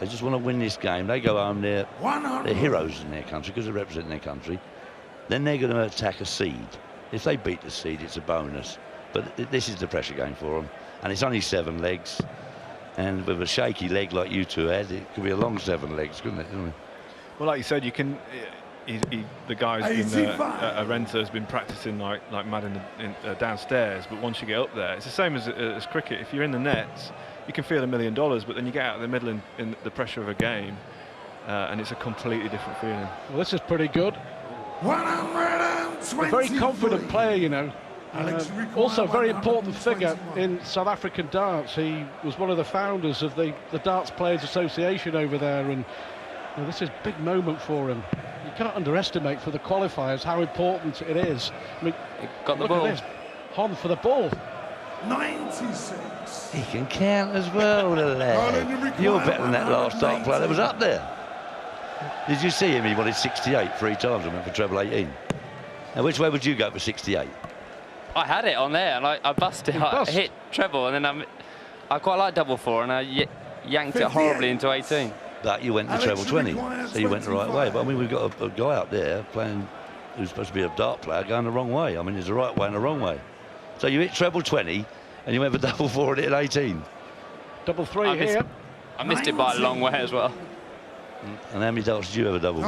They just want to win this game. They go home, they're heroes in their country because they're representing their country. Then they're going to attack a seed. If they beat the seed, it's a bonus. But this is the pressure game for them. And it's only 7 legs. And with a shaky leg like you two had, it could be a long 7 legs, couldn't it? Well, like you said, you can. The guy's been Arendse has been practicing like mad downstairs. But once you get up there, it's the same as cricket. If you're in the nets, you can feel $1 million. But then you get out of the middle in the pressure of a game, and it's a completely different feeling. Well, this is pretty good. A very confident player, you know. Also a very important figure in South African darts. He was one of the founders of the Darts Players Association over there, and you know, this is a big moment for him. You can't underestimate for the qualifiers how important it is. I mean, got the look ball. at this. Hon for the ball. 96. He can count as well, the lad. You're better than that last dart player that was up there. Did you see him? He wanted 68 3 times and went for treble 18. Now, which way would you go for 68? I had it on there, and I busted. I hit treble, and then I quite like double 4, and I yanked it horribly into 18. But you went to treble 20, so you went the right way. But I mean, we've got a guy up there playing who's supposed to be a dart player going the wrong way. I mean, there's a right way and a wrong way. So you hit treble 20, and you went for double 4 and hit 18. Double 3 here. I missed it by a long way as well. And how many darts did you ever double?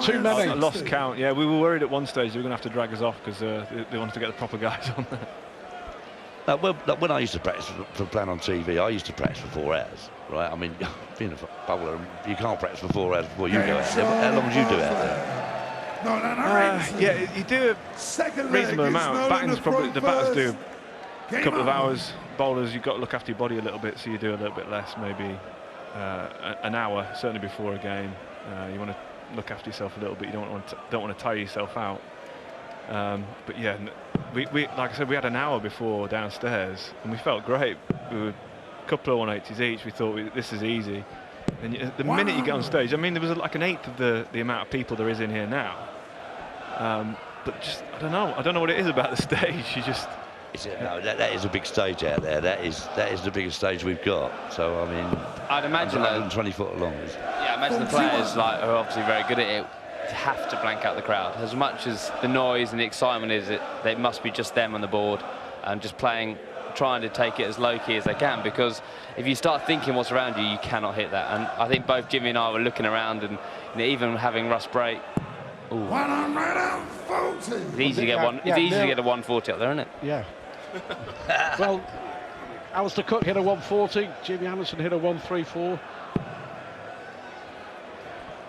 Too many. I lost count. Yeah, we were worried at one stage they were going to have to drag us off because they wanted to get the proper guys on there. When I used to practice for playing on TV, I used to practice for 4 hours, right? I mean, being a bowler, you can't practice for 4 hours before you go out there. How long do you do out there? Yeah, you do a reasonable amount. Batting's probably, the batters do a couple of hours. Bowlers, you've got to look after your body a little bit, so you do a little bit less, maybe an hour, certainly before a game. You want to look after yourself a little bit. You don't want to tire yourself out. But yeah, we like I said, we had an hour before downstairs, and we felt great. We were a couple of 180s each. We thought this is easy. And the minute you get on stage, I mean, there was like an eighth of the amount of people there is in here now. But just I don't know what it is about the stage. You just. No, that is a big stage out there. That is the biggest stage we've got. So I mean, I'd imagine 120 foot long. Yeah, I imagine the players like are obviously very good at it. Have to blank out the crowd. As much as the noise and the excitement is, it must be just them on the board and just playing, trying to take it as low key as they can. Because if you start thinking what's around you, you cannot hit that. And I think both Jimmy and I were looking around, and you know, even having Russ break. Ooh. 140. It's easy to get one. It's easy to get a 140 up there, isn't it? Yeah. Well, Alistair Cook hit a 140. Jimmy Anderson hit a 134.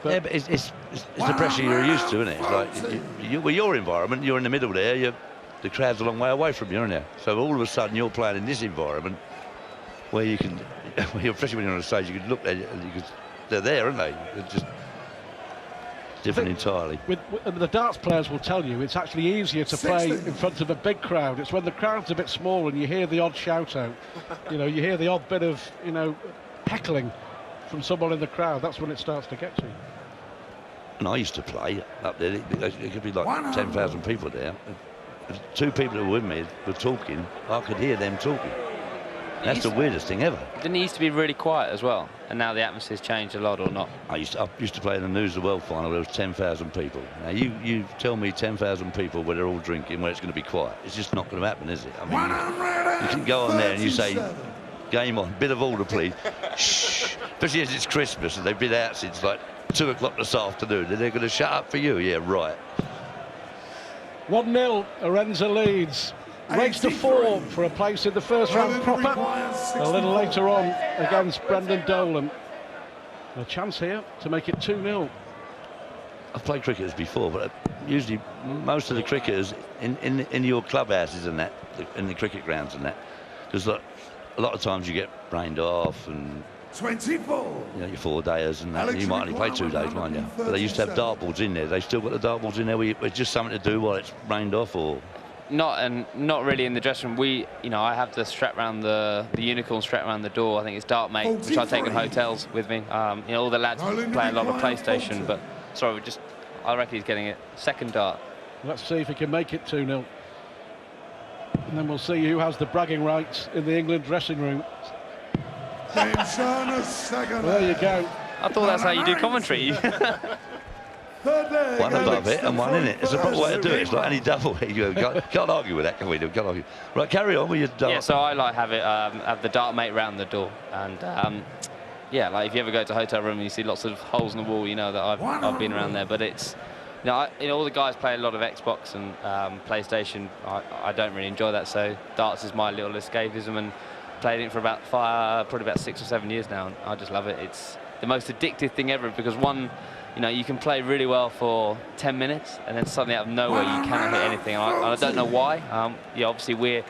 Yeah, but it's the pressure you're used to, isn't it? It's like with your environment, you're in the middle there. The crowd's a long way away from you, isn't it? So all of a sudden you're playing in this environment where you can, especially when you're on the stage, you can look there. They're there, aren't they? They're just different entirely. With the darts players will tell you it's actually easier to play in front of a big crowd. It's when the crowd's a bit small and you hear the odd shout out. You know, you hear the odd bit of heckling from someone in the crowd. That's when it starts to get to you. And I used to play up there. It could be like 10,000 people there. If 2 people who were with me were talking, I could hear them talking. That's the weirdest thing ever. Didn't it used to be really quiet as well? And now the atmosphere's changed a lot, or not? I used to play in the News of the World final where there was 10,000 people. Now you tell me 10,000 people where they're all drinking, where it's going to be quiet. It's just not going to happen, is it? I mean, you can go on there and you say, game on, bit of order please. Shh. Especially as it's Christmas and they've been out since like 2 o'clock this afternoon, and they're going to shut up for you. Yeah, right. 1-0, Arendse leads. Race to 4 for a place in the first round proper. A little later on against Brendan Dolan. A chance here to make it 2-0. I've played cricketers before, but usually most of the cricketers in your clubhouses and that, in the cricket grounds and that, because a lot of times you get rained off and 24. Your 4-dayers and that. You might only play 2 days, might you? But they used to have dartboards in there. They still got the dartboards in there. It's just something to do while it's rained off, or not really in the dressing room. I have the strap around the unicorn strap around the door. I think it's Dartmate, which I take in hotels with me. All the lads play a lot of PlayStation, but sorry, I reckon he's getting it. Second dart. Let's see if he can make it 2-0. And then we'll see who has the bragging rights in the England dressing room. Well, there you go. I thought that's how you do commentary. One above it and one in it. It's a proper way to do it. It's like any double. You can't argue with that, can we? Can't argue. Right, carry on with your dart. Yeah, so I like have the dart mate round the door, and yeah, like if you ever go to a hotel room and you see lots of holes in the wall, you know that I've been around there. But it's, all the guys play a lot of Xbox and PlayStation. I don't really enjoy that, so darts is my little escapism, and played it for about probably about 6 or 7 years now, and I just love it. It's the most addictive thing ever, because you can play really well for 10 minutes and then suddenly out of nowhere you cannot hit anything. I don't know why. Yeah, obviously we're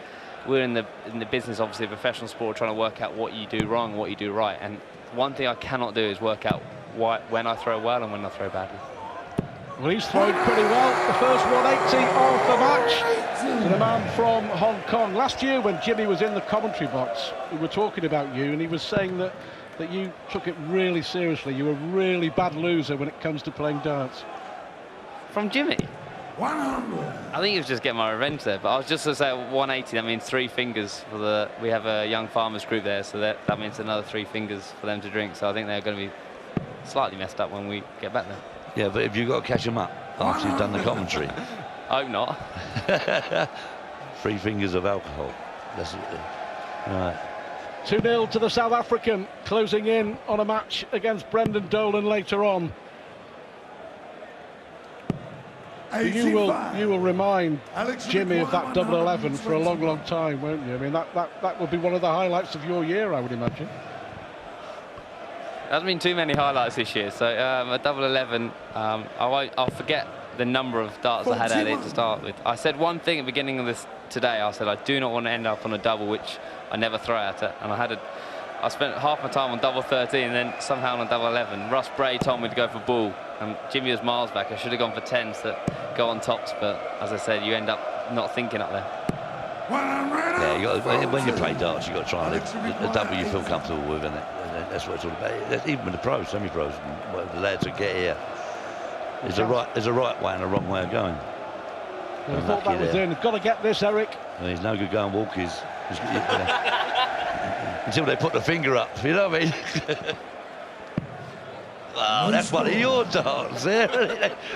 in the business, obviously, of professional sport, trying to work out what you do wrong, what you do right. And one thing I cannot do is work out when I throw well and when I throw badly. Well, he's thrown pretty well. The first 180 of the match to the man from Hong Kong. Last year, when Jimmy was in the commentary box, we were talking about you, and he was saying that you took it really seriously. You were a really bad loser when it comes to playing darts. From Jimmy? 100. I think he was just getting my revenge there, but I was just going to say 180, that means 3 fingers for we have a young farmers group there, so that means another 3 fingers for them to drink. So I think they're going to be slightly messed up when we get back there. Yeah, but have you got to catch them up after you've done the commentary? I hope not. 3 fingers of alcohol. That's it. Right. 2-0 to the South African, closing in on a match against Brendan Dolan later on. You will remind Jimmy of that double 11 for a long, long time, won't you? I mean, that will be one of the highlights of your year, I would imagine. There hasn't been too many highlights this year, so a double 11. I'll forget the number of darts I had at it to start with. I said one thing at the beginning of this today. I said I do not want to end up on a double, which I never throw at it. And I spent half my time on double 13, and then somehow on a double 11. Russ Bray told me to go for ball, and Jimmy was miles back. I should have gone for 10s that go on tops, but as I said, you end up not thinking up there. Yeah, when you play darts, you've got to try and a double you feel comfortable with, and that's what it's all about. Even with the pros, semi-pros, the lads that get here, there's a right way and a wrong way of going. Well, I thought that was in. Got to get this, Eric. Well, he's no good going walkies. Until they put the finger up, you know what I mean? Wow, that's one of your darts there.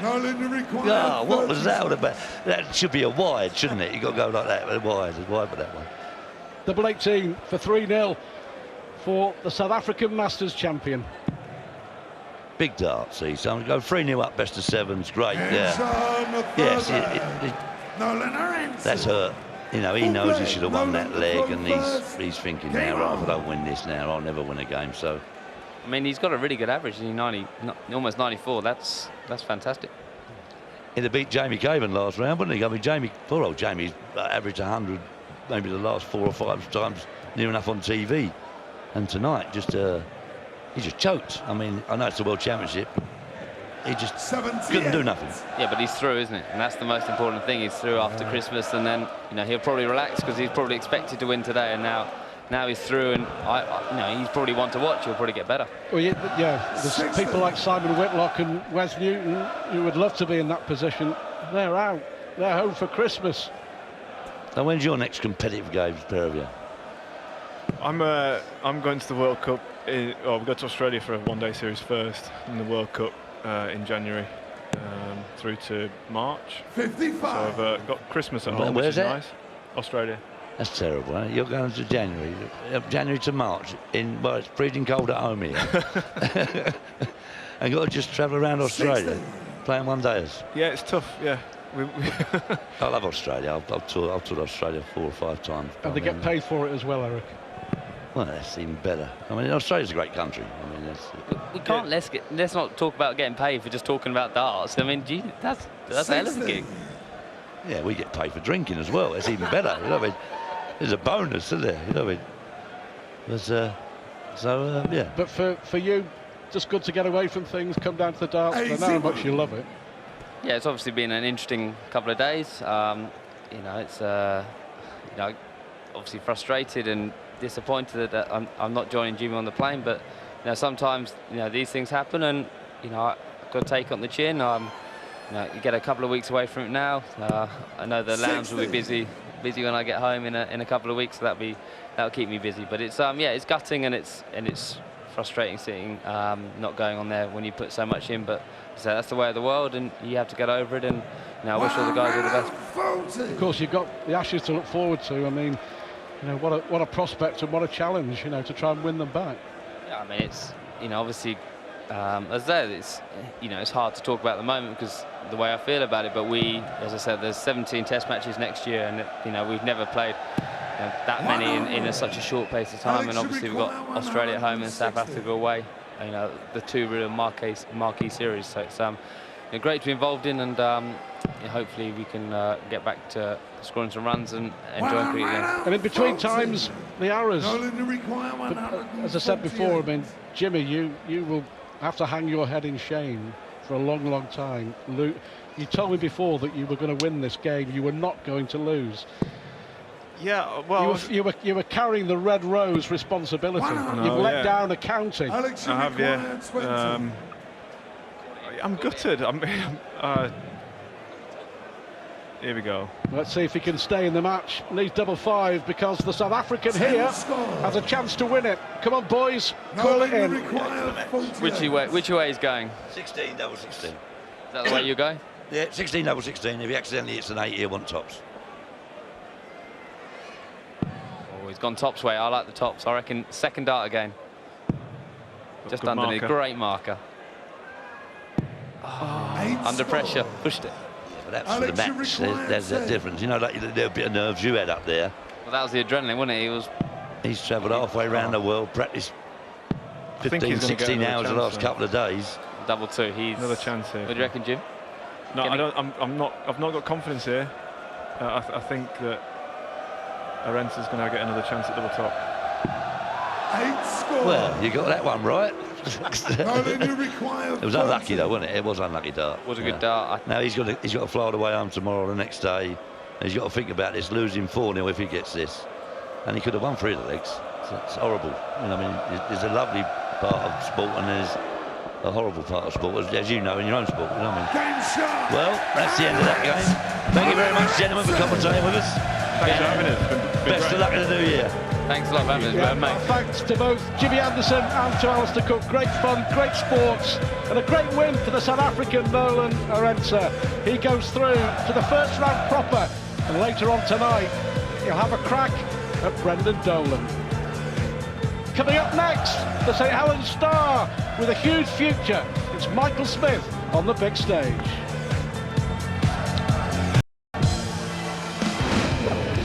Oh, what was that all about? That should be a wide, shouldn't it? You've got to go like that, wide for that one. Double 18 for 3-0 for the South African Masters champion. Big dart, see, so go 3-0 up, best of 7's great, yeah. Yes, Nolan Arendse. That's hurt. You know, he knows he should have won that leg, and he's thinking now, right, if I don't win this now, I'll never win a game. So, I mean, he's got a really good average. He's almost 94. That's fantastic. He'd have beat Jamie Caven last round, wouldn't he? I mean, poor old Jamie's averaged 100, maybe the last 4 or 5 times, near enough on TV. And tonight, he just choked. I mean, I know it's the World Championship. He just couldn't do nothing. Yeah, but he's through, isn't it? And that's the most important thing. He's through after Christmas, and then he'll probably relax because he's probably expected to win today, and now he's through, and he's probably one to watch. He'll probably get better. Well, yeah, there's people like Simon Whitlock and Wes Newton who would love to be in that position. They're out. They're home for Christmas. Now, when's your next competitive games, pair of you? I'm going to the World Cup. We go to Australia for a one-day series first, and the World Cup in January through to March. 55. So I've got Christmas at home, which is nice. Australia. That's terrible, isn't it? You're going to January to March. Well, it's freezing cold at home here. And you've got to just travel around Australia, playing one-dayers. Yeah, it's tough. Yeah. I love Australia. I've toured Australia 4 or 5 times. And they get paid for it as well, Eric. Well, that's even better. I mean, Australia's a great country. I mean, we can't. Let's not talk about getting paid for just talking about darts. I mean, gee, that's a hell of a gig. Yeah, we get paid for drinking as well. It's even better. You know what I mean? There's a bonus, isn't there? You know what I mean? Yeah. But for you, just good to get away from things, come down to the darts. I know how much you love it. Yeah, it's obviously been an interesting couple of days. It's obviously frustrated and disappointed that I'm not joining Jimmy on the plane, but sometimes these things happen, and I've got to take it on the chin. You get a couple of weeks away from it now. I know the Lambs will be busy busy when I get home in a couple of weeks, so that'll keep me busy. But it's yeah, it's gutting and it's frustrating seeing not going on there when you put so much in. But so that's the way of the world, and you have to get over it. And I wish all the guys all the best. Of course, you've got the Ashes to look forward to. I mean, what a prospect and what a challenge, to try and win them back. Yeah, I mean, it's obviously. As I said, it's hard to talk about at the moment because the way I feel about it. But as I said, there's 17 Test matches next year, and we've never played that many in such a short pace of time. And obviously we've got Australia at home and South Africa away. The two real marquee series. So it's great to be involved in, and hopefully we can get back to scoring some runs and enjoying cricket again. And in between times, the arrows. As I said before, I mean, Jimmy, you will have to hang your head in shame for a long, long time. You told me before that you were going to win this game. You were not going to lose. Yeah, well, you were carrying the Red Rose responsibility. You've let down a county. I have, yeah. I'm gutted. Here we go. Let's see if he can stay in the match. Needs double 5 because the South African here has a chance to win it. Come on, boys, call it in. Which way is going? 16 double 16. Is that the way you go? Yeah, 16 double 16. If he accidentally hits an 8, he'll want tops. Oh, he's gone tops way. I like the tops. I reckon second dart again. Just Good underneath. marker. Great marker. Under pressure. Pushed it. But that's for the match. There's that difference. Like the bit of nerves you had up there. Well, that was the adrenaline, wasn't it? He's travelled halfway around the world, practiced 15, 16 hours the last couple of days. Double 2. He's another chance here. What do you reckon, Jim? No, I don't. I've not got confidence here. I think that Arendse is going to get another chance at double top. Well, you got that one right. It was unlucky though, wasn't it? It was unlucky dart. It was a good dart. Now he's got to fly all the way home tomorrow, the next day. He's got to think about this, losing 4-0 if he gets this, and he could have won 3 of the legs. So it's horrible. I mean, there's a lovely part of sport and there's a horrible part of sport, as you know in your own sport. You know what I mean? Well, that's the end of that game. Thank you very much, gentlemen, for commentating with us. Thanks for having us. Best of luck in the new year. Thanks a lot for having us, mate. Thanks to both Jimmy Anderson and to Alistair Cook. Great fun, great sports, and a great win for the South African Nolan Arendse. He goes through to the first round proper, and later on tonight, he'll have a crack at Brendan Dolan. Coming up next, the St Helens Star with a huge future. It's Michael Smith on the big stage.